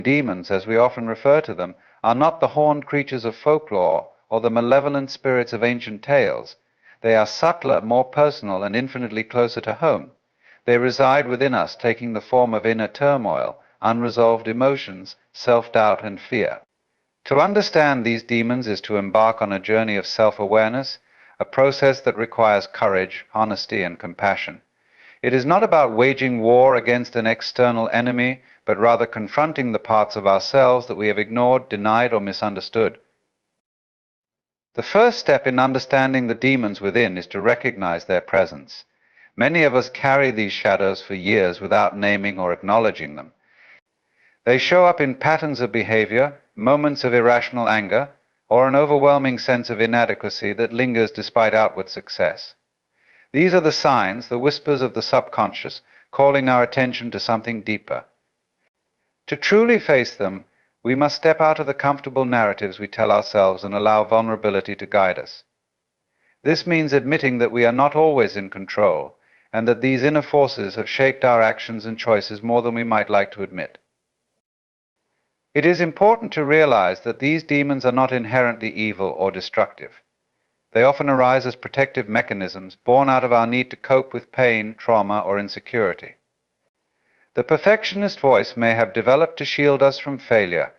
Demons, as we often refer to them, are not the horned creatures of folklore or the malevolent spirits of ancient tales. They are subtler, more personal, and infinitely closer to home. They reside within us, taking the form of inner turmoil, unresolved emotions, self-doubt, and fear. To understand these demons is to embark on a journey of self-awareness, a process that requires courage, honesty, and compassion. It is not about waging war against an external enemy, but rather confronting the parts of ourselves that we have ignored, denied, or misunderstood. The first step in understanding the demons within is to recognize their presence. Many of us carry these shadows for years without naming or acknowledging them. They show up in patterns of behavior, moments of irrational anger, or an overwhelming sense of inadequacy that lingers despite outward success. These are the signs, the whispers of the subconscious, calling our attention to something deeper. To truly face them, we must step out of the comfortable narratives we tell ourselves and allow vulnerability to guide us. This means admitting that we are not always in control, and that these inner forces have shaped our actions and choices more than we might like to admit. It is important to realize that these demons are not inherently evil or destructive. They often arise as protective mechanisms born out of our need to cope with pain, trauma, or insecurity. The perfectionist voice may have developed to shield us from failure,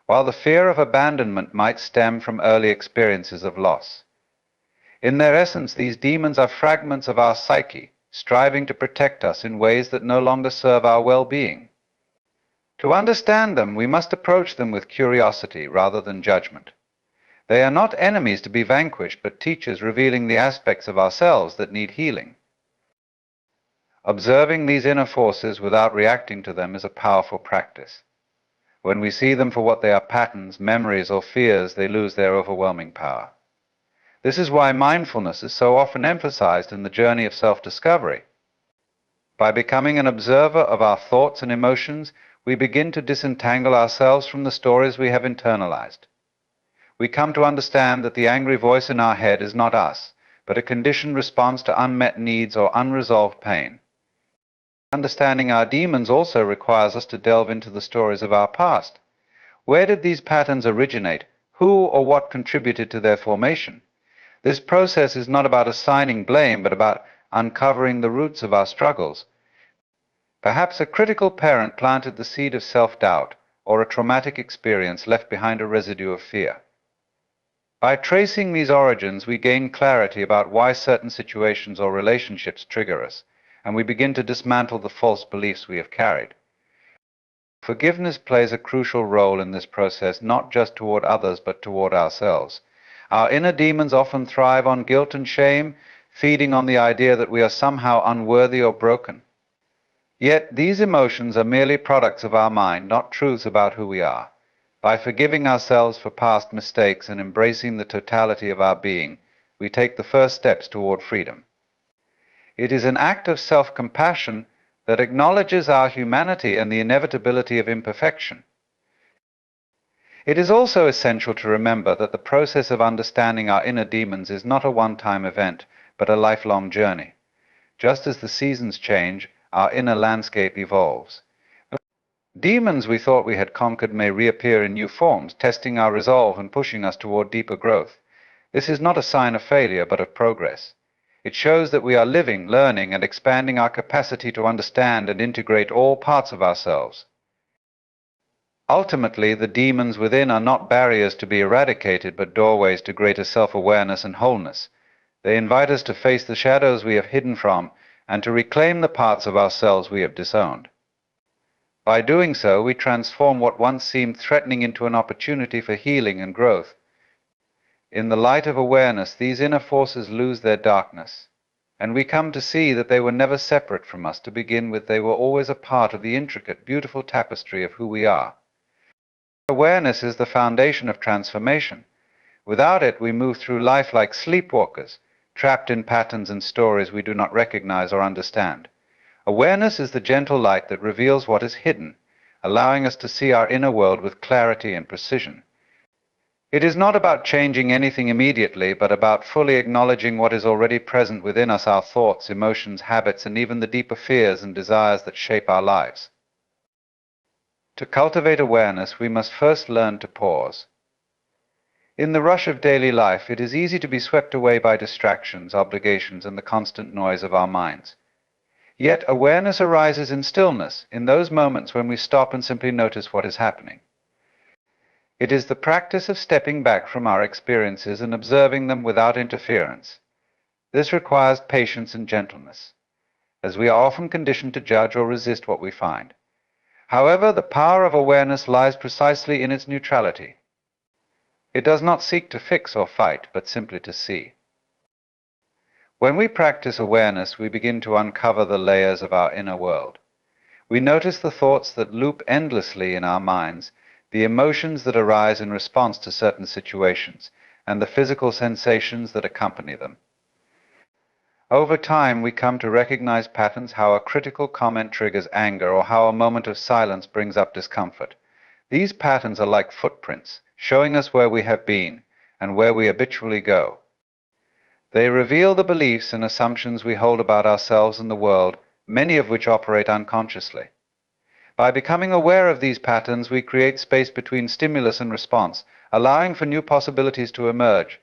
while the fear of abandonment might stem from early experiences of loss. In their essence, these demons are fragments of our psyche, striving to protect us in ways that no longer serve our well-being. To understand them, we must approach them with curiosity rather than judgment. They are not enemies to be vanquished, but teachers revealing the aspects of ourselves that need healing. Observing these inner forces without reacting to them is a powerful practice. When we see them for what they are, patterns, memories, or fears, they lose their overwhelming power. This is why mindfulness is so often emphasized in the journey of self-discovery. By becoming an observer of our thoughts and emotions, we begin to disentangle ourselves from the stories we have internalized. We come to understand that the angry voice in our head is not us, but a conditioned response to unmet needs or unresolved pain. Understanding our demons also requires us to delve into the stories of our past. Where did these patterns originate? Who or what contributed to their formation? This process is not about assigning blame, but about uncovering the roots of our struggles. Perhaps a critical parent planted the seed of self-doubt, or a traumatic experience left behind a residue of fear. By tracing these origins, we gain clarity about why certain situations or relationships trigger us, and we begin to dismantle the false beliefs we have carried. Forgiveness plays a crucial role in this process, not just toward others, but toward ourselves. Our inner demons often thrive on guilt and shame, feeding on the idea that we are somehow unworthy or broken. Yet these emotions are merely products of our mind, not truths about who we are. By forgiving ourselves for past mistakes and embracing the totality of our being, we take the first steps toward freedom. It is an act of self-compassion that acknowledges our humanity and the inevitability of imperfection. It is also essential to remember that the process of understanding our inner demons is not a one-time event, but a lifelong journey. Just as the seasons change, our inner landscape evolves. Demons we thought we had conquered may reappear in new forms, testing our resolve and pushing us toward deeper growth. This is not a sign of failure, but of progress. It shows that we are living, learning, and expanding our capacity to understand and integrate all parts of ourselves. Ultimately, the demons within are not barriers to be eradicated, but doorways to greater self-awareness and wholeness. They invite us to face the shadows we have hidden from and to reclaim the parts of ourselves we have disowned. By doing so, we transform what once seemed threatening into an opportunity for healing and growth. In the light of awareness, these inner forces lose their darkness, and we come to see that they were never separate from us to begin with. They were always a part of the intricate, beautiful tapestry of who we are. Awareness is the foundation of transformation. Without it, we move through life like sleepwalkers, trapped in patterns and stories we do not recognize or understand. Awareness is the gentle light that reveals what is hidden, allowing us to see our inner world with clarity and precision. It is not about changing anything immediately, but about fully acknowledging what is already present within us, our thoughts, emotions, habits, and even the deeper fears and desires that shape our lives. To cultivate awareness, we must first learn to pause. In the rush of daily life, it is easy to be swept away by distractions, obligations, and the constant noise of our minds. Yet awareness arises in stillness, in those moments when we stop and simply notice what is happening. It is the practice of stepping back from our experiences and observing them without interference. This requires patience and gentleness, as we are often conditioned to judge or resist what we find. However, the power of awareness lies precisely in its neutrality. It does not seek to fix or fight, but simply to see. When we practice awareness, we begin to uncover the layers of our inner world. We notice the thoughts that loop endlessly in our minds, the emotions that arise in response to certain situations, and the physical sensations that accompany them. Over time, we come to recognize patterns, how a critical comment triggers anger or how a moment of silence brings up discomfort. These patterns are like footprints, showing us where we have been and where we habitually go. They reveal the beliefs and assumptions we hold about ourselves and the world, many of which operate unconsciously. By becoming aware of these patterns, we create space between stimulus and response, allowing for new possibilities to emerge.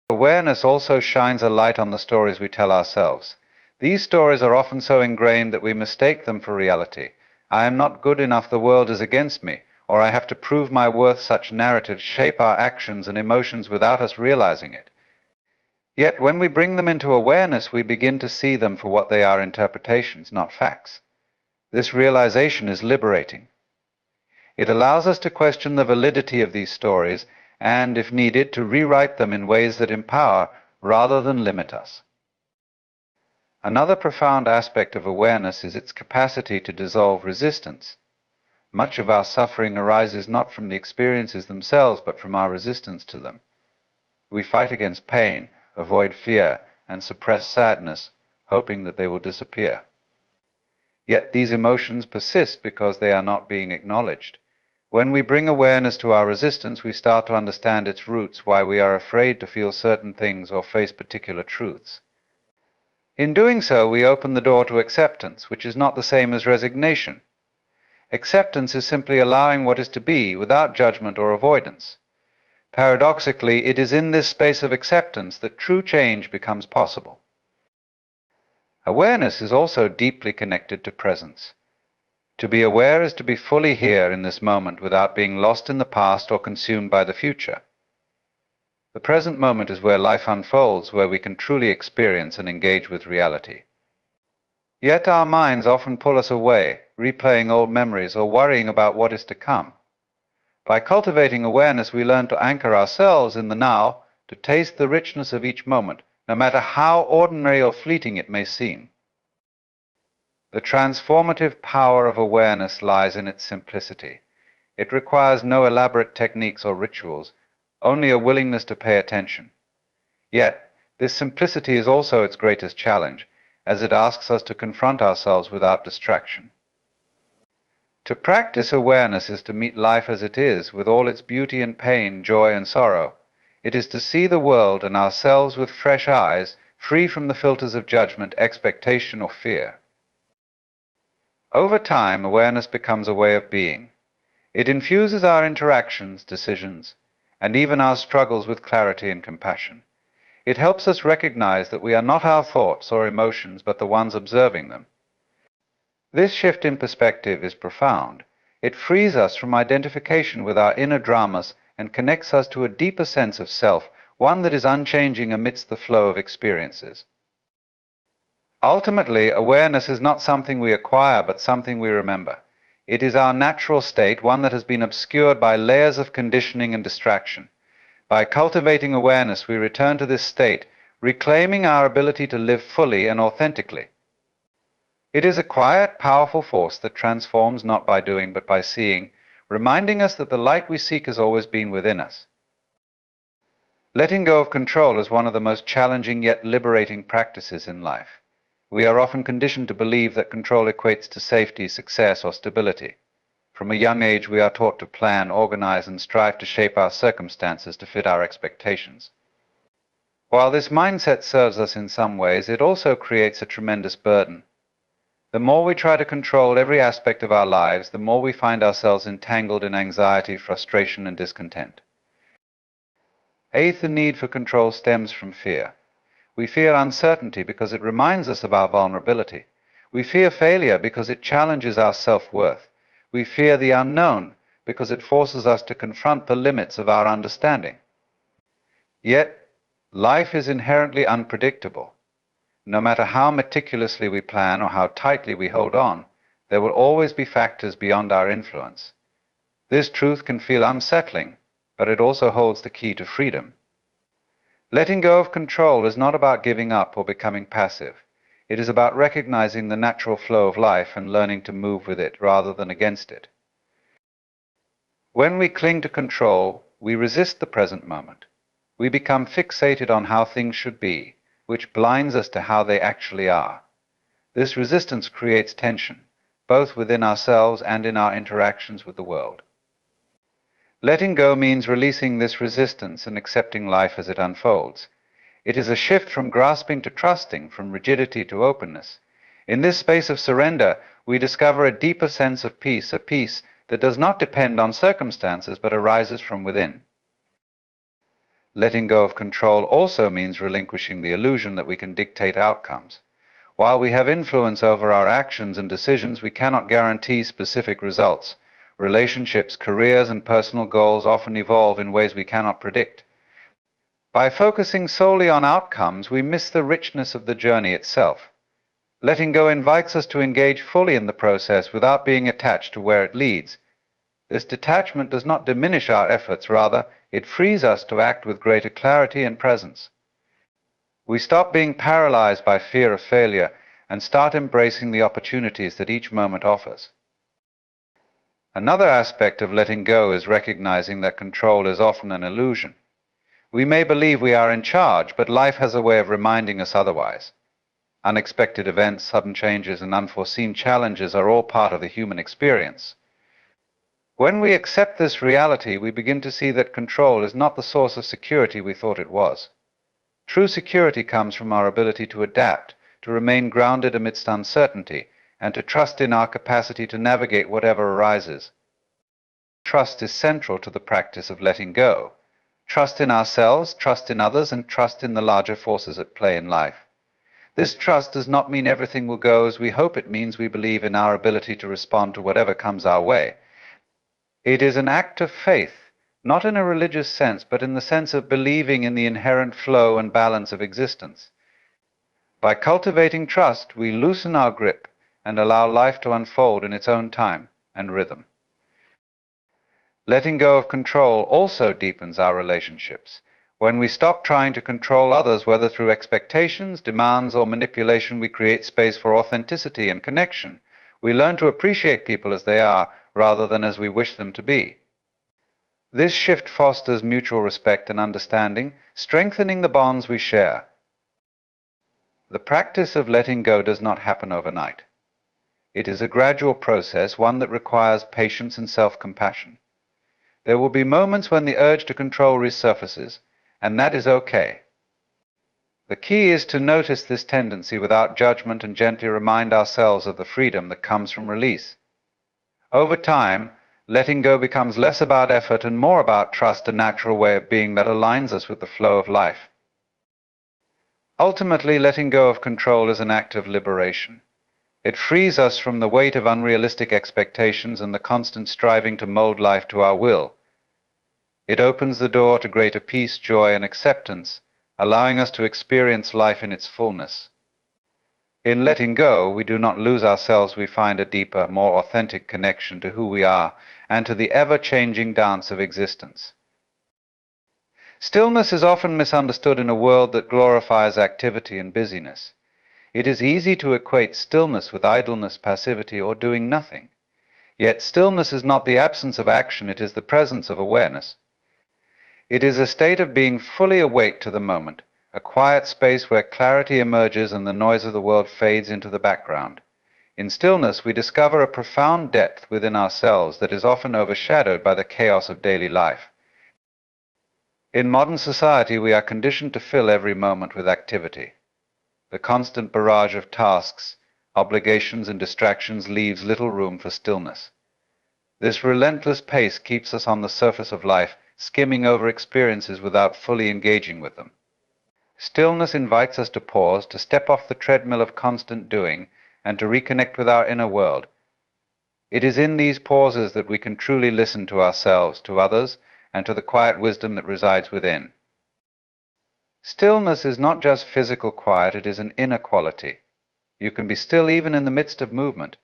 Awareness also shines a light on the stories we tell ourselves. These stories are often so ingrained that we mistake them for reality. I am not good enough, the world is against me, or I have to prove my worth. Such narratives shape our actions and emotions without us realizing it. Yet when we bring them into awareness, we begin to see them for what they are: interpretations, not facts. This realization is liberating. It allows us to question the validity of these stories and, if needed, to rewrite them in ways that empower rather than limit us. Another profound aspect of awareness is its capacity to dissolve resistance. Much of our suffering arises not from the experiences themselves, but from our resistance to them. We fight against pain, avoid fear, and suppress sadness, hoping that they will disappear. Yet these emotions persist because they are not being acknowledged. When we bring awareness to our resistance, we start to understand its roots, why we are afraid to feel certain things or face particular truths. In doing so, we open the door to acceptance, which is not the same as resignation. Acceptance is simply allowing what is to be without judgment or avoidance. Paradoxically, it is in this space of acceptance that true change becomes possible. Awareness is also deeply connected to presence. To be aware is to be fully here in this moment without being lost in the past or consumed by the future. The present moment is where life unfolds, where we can truly experience and engage with reality. Yet our minds often pull us away, replaying old memories or worrying about what is to come. By cultivating awareness, we learn to anchor ourselves in the now, to taste the richness of each moment, no matter how ordinary or fleeting it may seem. The transformative power of awareness lies in its simplicity. It requires no elaborate techniques or rituals, only a willingness to pay attention. Yet, this simplicity is also its greatest challenge, as it asks us to confront ourselves without distraction. To practice awareness is to meet life as it is, with all its beauty and pain, joy and sorrow. It is to see the world and ourselves with fresh eyes, free from the filters of judgment, expectation, or fear. Over time, awareness becomes a way of being. It infuses our interactions, decisions, and even our struggles with clarity and compassion. It helps us recognize that we are not our thoughts or emotions, but the ones observing them. This shift in perspective is profound. It frees us from identification with our inner dramas and connects us to a deeper sense of self, one that is unchanging amidst the flow of experiences. Ultimately, awareness is not something we acquire, but something we remember. It is our natural state, one that has been obscured by layers of conditioning and distraction. By cultivating awareness, we return to this state, reclaiming our ability to live fully and authentically. It is a quiet, powerful force that transforms not by doing but by seeing, reminding us that the light we seek has always been within us. Letting go of control is one of the most challenging yet liberating practices in life. We are often conditioned to believe that control equates to safety, success, or stability. From a young age, we are taught to plan, organize, and strive to shape our circumstances to fit our expectations. While this mindset serves us in some ways, it also creates a tremendous burden. The more we try to control every aspect of our lives, the more we find ourselves entangled in anxiety, frustration, and discontent. Eighth, the need for control stems from fear. We fear uncertainty because it reminds us of our vulnerability. We fear failure because it challenges our self-worth. We fear the unknown because it forces us to confront the limits of our understanding. Yet, life is inherently unpredictable. No matter how meticulously we plan or how tightly we hold on, there will always be factors beyond our influence. This truth can feel unsettling, but it also holds the key to freedom. Letting go of control is not about giving up or becoming passive. It is about recognizing the natural flow of life and learning to move with it rather than against it. When we cling to control, we resist the present moment. We become fixated on how things should be, which blinds us to how they actually are. This resistance creates tension, both within ourselves and in our interactions with the world. Letting go means releasing this resistance and accepting life as it unfolds. It is a shift from grasping to trusting, from rigidity to openness. In this space of surrender, we discover a deeper sense of peace, a peace that does not depend on circumstances but arises from within. Letting go of control also means relinquishing the illusion that we can dictate outcomes. While we have influence over our actions and decisions, we cannot guarantee specific results. Relationships, careers, and personal goals often evolve in ways we cannot predict. By focusing solely on outcomes, we miss the richness of the journey itself. Letting go invites us to engage fully in the process without being attached to where it leads. This detachment does not diminish our efforts, rather, it frees us to act with greater clarity and presence. We stop being paralyzed by fear of failure and start embracing the opportunities that each moment offers. Another aspect of letting go is recognizing that control is often an illusion. We may believe we are in charge, but life has a way of reminding us otherwise. Unexpected events, sudden changes, and unforeseen challenges are all part of the human experience. When we accept this reality, we begin to see that control is not the source of security we thought it was. True security comes from our ability to adapt, to remain grounded amidst uncertainty, and to trust in our capacity to navigate whatever arises. Trust is central to the practice of letting go. Trust in ourselves, trust in others, and trust in the larger forces at play in life. This trust does not mean everything will go as we hope. It means we believe in our ability to respond to whatever comes our way. It is an act of faith, not in a religious sense, but in the sense of believing in the inherent flow and balance of existence. By cultivating trust, we loosen our grip and allow life to unfold in its own time and rhythm. Letting go of control also deepens our relationships. When we stop trying to control others, whether through expectations, demands, or manipulation, we create space for authenticity and connection. We learn to appreciate people as they are, rather than as we wish them to be. This shift fosters mutual respect and understanding, strengthening the bonds we share. The practice of letting go does not happen overnight. It is a gradual process, one that requires patience and self-compassion. There will be moments when the urge to control resurfaces, and that is okay. The key is to notice this tendency without judgment and gently remind ourselves of the freedom that comes from release. Over time, letting go becomes less about effort and more about trust, a natural way of being that aligns us with the flow of life. Ultimately, letting go of control is an act of liberation. It frees us from the weight of unrealistic expectations and the constant striving to mold life to our will. It opens the door to greater peace, joy, and acceptance, allowing us to experience life in its fullness. In letting go, we do not lose ourselves. We find a deeper, more authentic connection to who we are and to the ever-changing dance of existence. Stillness is often misunderstood in a world that glorifies activity and busyness. It is easy to equate stillness with idleness, passivity, or doing nothing. Yet stillness is not the absence of action, it is the presence of awareness. It is a state of being fully awake to the moment, a quiet space where clarity emerges and the noise of the world fades into the background. In stillness, we discover a profound depth within ourselves that is often overshadowed by the chaos of daily life. In modern society, we are conditioned to fill every moment with activity. The constant barrage of tasks, obligations and distractions leaves little room for stillness. This relentless pace keeps us on the surface of life, skimming over experiences without fully engaging with them. Stillness invites us to pause, to step off the treadmill of constant doing, and to reconnect with our inner world. It is in these pauses that we can truly listen to ourselves, to others, and to the quiet wisdom that resides within. Stillness is not just physical quiet, it is an inner quality. You can be still even in the midst of movement.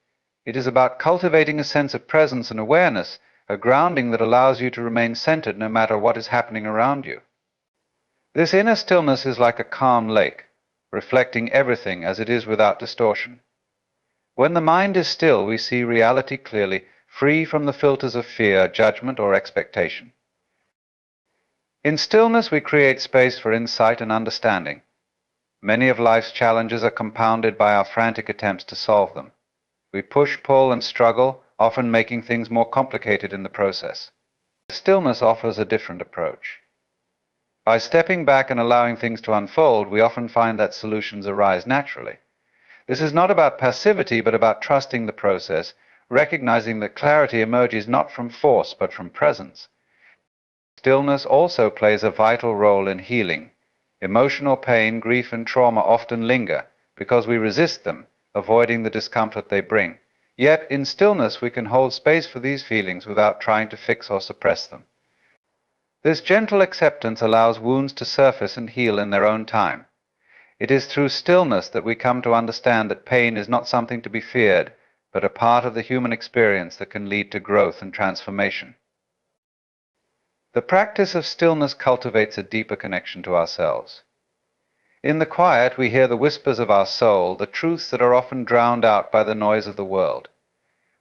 It is about cultivating a sense of presence and awareness, a grounding that allows you to remain centered no matter what is happening around you. This inner stillness is like a calm lake, reflecting everything as it is without distortion. When the mind is still, we see reality clearly, free from the filters of fear, judgment, or expectation. In stillness, we create space for insight and understanding. Many of life's challenges are compounded by our frantic attempts to solve them. We push, pull, and struggle, often making things more complicated in the process. Stillness offers a different approach. By stepping back and allowing things to unfold, we often find that solutions arise naturally. This is not about passivity, but about trusting the process, recognizing that clarity emerges not from force, but from presence. Stillness also plays a vital role in healing. Emotional pain, grief, and trauma often linger because we resist them, avoiding the discomfort they bring. Yet, in stillness, we can hold space for these feelings without trying to fix or suppress them. This gentle acceptance allows wounds to surface and heal in their own time. It is through stillness that we come to understand that pain is not something to be feared, but a part of the human experience that can lead to growth and transformation. The practice of stillness cultivates a deeper connection to ourselves. In the quiet, we hear the whispers of our soul, the truths that are often drowned out by the noise of the world.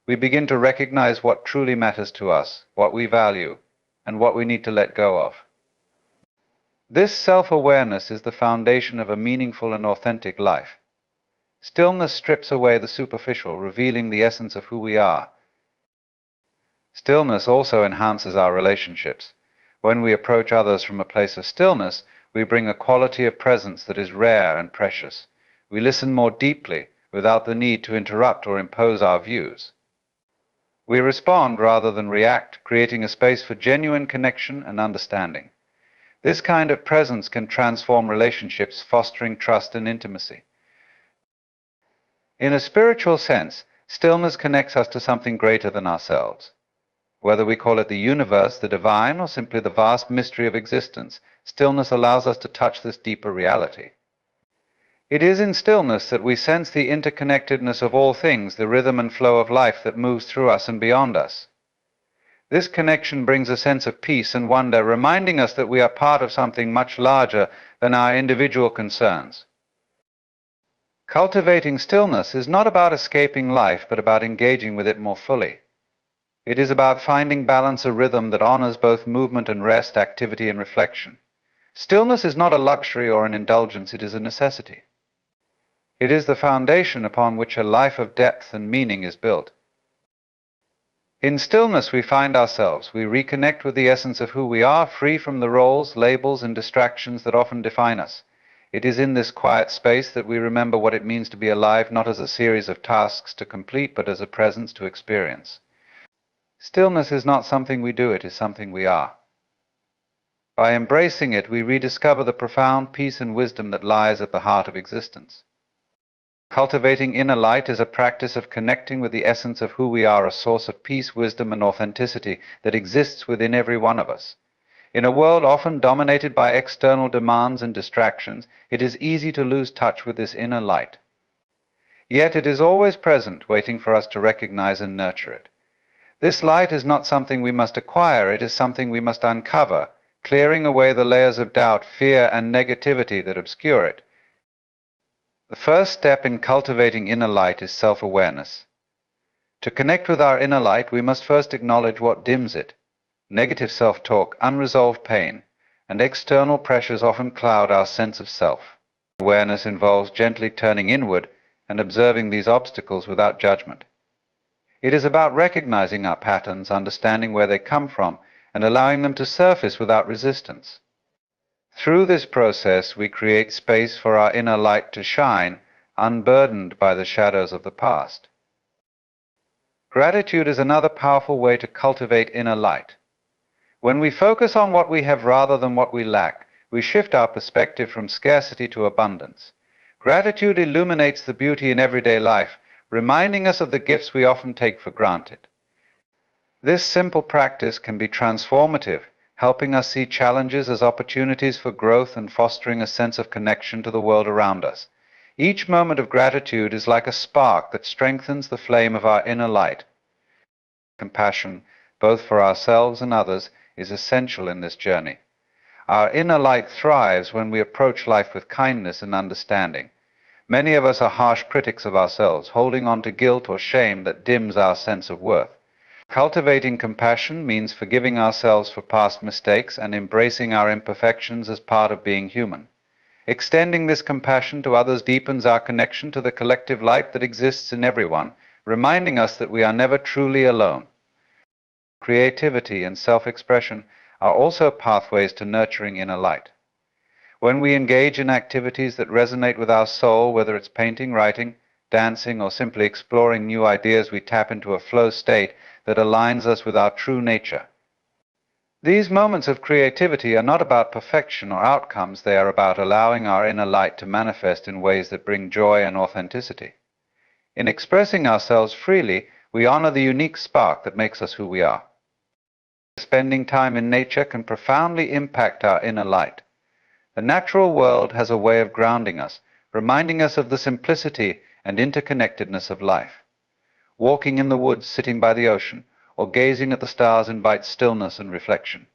We begin to recognize what truly matters to us, what we value, and what we need to let go of. This self-awareness is the foundation of a meaningful and authentic life. Stillness strips away the superficial, revealing the essence of who we are. Stillness also enhances our relationships. When we approach others from a place of stillness, we bring a quality of presence that is rare and precious. We listen more deeply, without the need to interrupt or impose our views. We respond rather than react, creating a space for genuine connection and understanding. This kind of presence can transform relationships, fostering trust and intimacy. In a spiritual sense, stillness connects us to something greater than ourselves. Whether we call it the universe, the divine, or simply the vast mystery of existence, stillness allows us to touch this deeper reality. It is in stillness that we sense the interconnectedness of all things, the rhythm and flow of life that moves through us and beyond us. This connection brings a sense of peace and wonder, reminding us that we are part of something much larger than our individual concerns. Cultivating stillness is not about escaping life, but about engaging with it more fully. It is about finding balance, a rhythm that honors both movement and rest, activity and reflection. Stillness is not a luxury or an indulgence, it is a necessity. It is the foundation upon which a life of depth and meaning is built. In stillness we find ourselves, we reconnect with the essence of who we are, free from the roles, labels, and distractions that often define us. It is in this quiet space that we remember what it means to be alive, not as a series of tasks to complete, but as a presence to experience. Stillness is not something we do, it is something we are. By embracing it, we rediscover the profound peace and wisdom that lies at the heart of existence. Cultivating inner light is a practice of connecting with the essence of who we are, a source of peace, wisdom, and authenticity that exists within every one of us. In a world often dominated by external demands and distractions, it is easy to lose touch with this inner light. Yet it is always present, waiting for us to recognize and nurture it. This light is not something we must acquire, it is something we must uncover, clearing away the layers of doubt, fear, and negativity that obscure it. The first step in cultivating inner light is self-awareness. To connect with our inner light, we must first acknowledge what dims it. Negative self-talk, unresolved pain, and external pressures often cloud our sense of self. Awareness involves gently turning inward and observing these obstacles without judgment. It is about recognizing our patterns, understanding where they come from, and allowing them to surface without resistance. Through this process, we create space for our inner light to shine, unburdened by the shadows of the past. Gratitude is another powerful way to cultivate inner light. When we focus on what we have rather than what we lack, we shift our perspective from scarcity to abundance. Gratitude illuminates the beauty in everyday life, reminding us of the gifts we often take for granted. This simple practice can be transformative, helping us see challenges as opportunities for growth and fostering a sense of connection to the world around us. Each moment of gratitude is like a spark that strengthens the flame of our inner light. Compassion, both for ourselves and others, is essential in this journey. Our inner light thrives when we approach life with kindness and understanding. Many of us are harsh critics of ourselves, holding on to guilt or shame that dims our sense of worth. Cultivating compassion means forgiving ourselves for past mistakes and embracing our imperfections as part of being human. Extending this compassion to others deepens our connection to the collective light that exists in everyone, reminding us that we are never truly alone. Creativity and self-expression are also pathways to nurturing inner light. When we engage in activities that resonate with our soul, whether it's painting, writing, dancing, or simply exploring new ideas, we tap into a flow state that aligns us with our true nature. These moments of creativity are not about perfection or outcomes, they are about allowing our inner light to manifest in ways that bring joy and authenticity. In expressing ourselves freely, we honor the unique spark that makes us who we are. Spending time in nature can profoundly impact our inner light. The natural world has a way of grounding us, reminding us of the simplicity and interconnectedness of life. Walking in the woods, sitting by the ocean, or gazing at the stars invites stillness and reflection.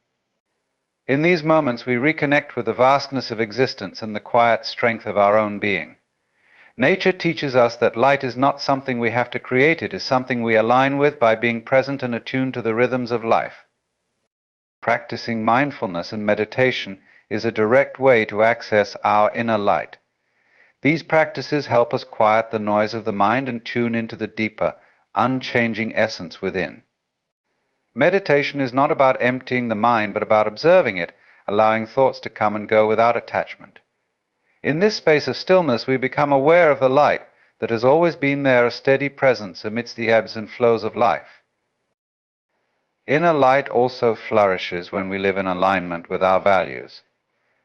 In these moments, we reconnect with the vastness of existence and the quiet strength of our own being. Nature teaches us that light is not something we have to create, it is something we align with by being present and attuned to the rhythms of life. Practicing mindfulness and meditation is a direct way to access our inner light. These practices help us quiet the noise of the mind and tune into the deeper, unchanging essence within. Meditation is not about emptying the mind, but about observing it, allowing thoughts to come and go without attachment. In this space of stillness, we become aware of the light that has always been there, a steady presence amidst the ebbs and flows of life. Inner light also flourishes when we live in alignment with our values.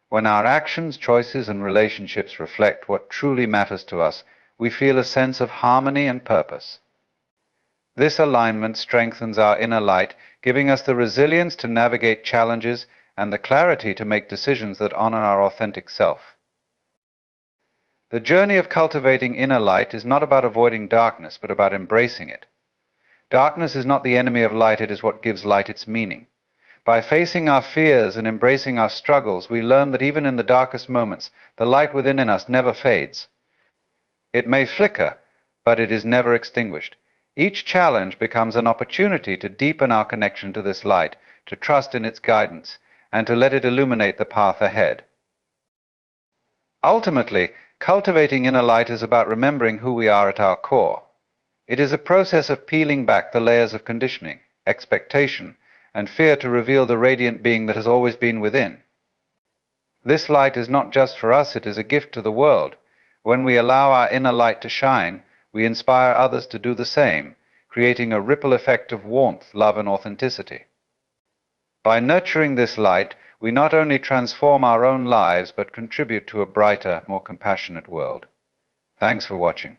When our actions, choices, and relationships reflect what truly matters to us, we feel a sense of harmony and purpose. This alignment strengthens our inner light, giving us the resilience to navigate challenges and the clarity to make decisions that honor our authentic self. The journey of cultivating inner light is not about avoiding darkness, but about embracing it. Darkness is not the enemy of light, it is what gives light its meaning. By facing our fears and embracing our struggles, we learn that even in the darkest moments, the light within us never fades. It may flicker, but it is never extinguished. Each challenge becomes an opportunity to deepen our connection to this light, to trust in its guidance, and to let it illuminate the path ahead. Ultimately, cultivating inner light is about remembering who we are at our core. It is a process of peeling back the layers of conditioning, expectation, and fear to reveal the radiant being that has always been within. This light is not just for us, it is a gift to the world. When we allow our inner light to shine, we inspire others to do the same, creating a ripple effect of warmth, love, and authenticity. By nurturing this light, we not only transform our own lives, but contribute to a brighter, more compassionate world. Thanks for watching.